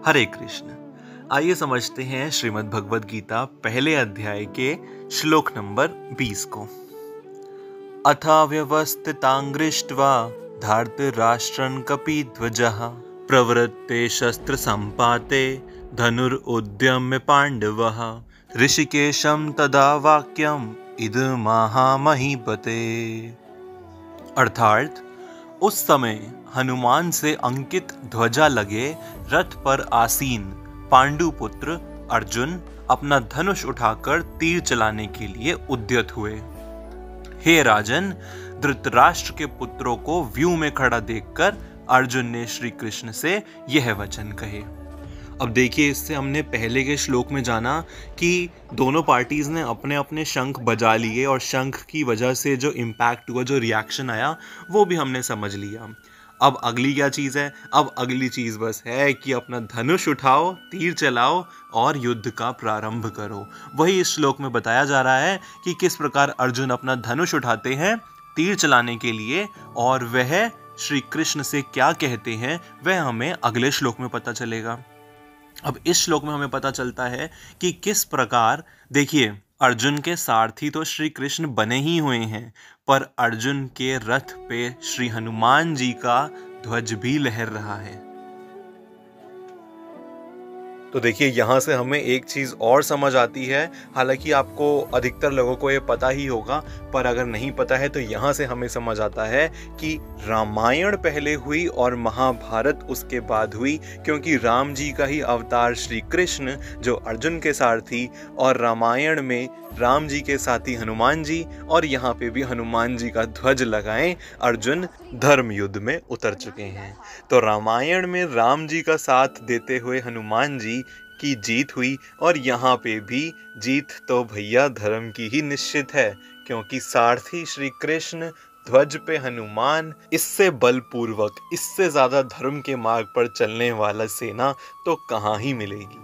हरे कृष्ण। आइए समझते हैं श्रीमद् भगवद गीता पहले अध्याय के श्लोक नंबर 20 को। अथाव्यवस्थितांगृष्ट्वा धार्तराष्ट्रं कपिध्वजः प्रवृत्ते शस्त्र संपाते धनुरुद्यम्य पांडवः ऋषिकेशं तदा वाक्यम इदमाहामहीपते। अर्थात उस समय हनुमान से अंकित ध्वजा लगे रथ पर आसीन पांडुपुत्र अर्जुन अपना धनुष उठाकर तीर चलाने के लिए उद्यत हुए। हे राजन, धृतराष्ट्र के पुत्रों को व्यू में खड़ा देखकर अर्जुन ने श्री कृष्ण से यह वचन कहे। अब देखिए, इससे हमने पहले के श्लोक में जाना कि दोनों पार्टीज ने अपने अपने शंख बजा लिए और शंख की वजह से जो इम्पैक्ट हुआ, जो रिएक्शन आया, वो भी हमने समझ लिया। अब अगली क्या चीज़ है? अब अगली चीज़ बस है कि अपना धनुष उठाओ, तीर चलाओ और युद्ध का प्रारंभ करो। वही इस श्लोक में बताया जा रहा है कि किस प्रकार अर्जुन अपना धनुष उठाते हैं तीर चलाने के लिए, और वह श्री कृष्ण से क्या कहते हैं वह हमें अगले श्लोक में पता चलेगा। अब इस श्लोक में हमें पता चलता है कि किस प्रकार, देखिए, अर्जुन के सारथी तो श्री कृष्ण बने ही हुए हैं, पर अर्जुन के रथ पे श्री हनुमान जी का ध्वज भी लहर रहा है। तो देखिए, यहाँ से हमें एक चीज़ और समझ आती है। हालांकि आपको अधिकतर लोगों को ये पता ही होगा, पर अगर नहीं पता है तो यहाँ से हमें समझ आता है कि रामायण पहले हुई और महाभारत उसके बाद हुई, क्योंकि राम जी का ही अवतार श्री कृष्ण जो अर्जुन के सारथी, और रामायण में राम जी के साथी हनुमान जी, और यहाँ पे भी हनुमान जी का ध्वज लगाए अर्जुन धर्म युद्ध में उतर चुके हैं। तो रामायण में राम जी का साथ देते हुए हनुमान जी की जीत हुई, और यहाँ पे भी जीत तो भैया धर्म की ही निश्चित है, क्योंकि सारथी श्री कृष्ण, ध्वज पे हनुमान, इससे बलपूर्वक, इससे ज्यादा धर्म के मार्ग पर चलने वाला सेना तो कहाँ ही मिलेगी।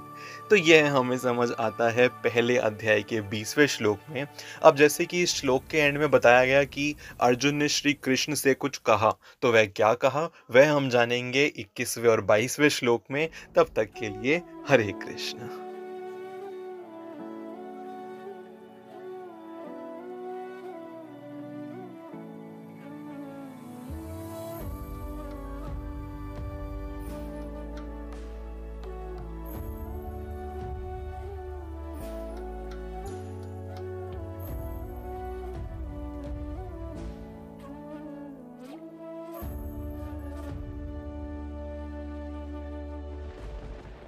तो यह हमें समझ आता है पहले अध्याय के 20वें श्लोक में। अब जैसे कि इस श्लोक के एंड में बताया गया कि अर्जुन ने श्री कृष्ण से कुछ कहा, तो वह क्या कहा वह हम जानेंगे 21वें और 22वें श्लोक में। तब तक के लिए हरे कृष्ण।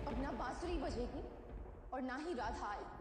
अब ना बांसुरी बजेगी और ना ही राधा आएगी।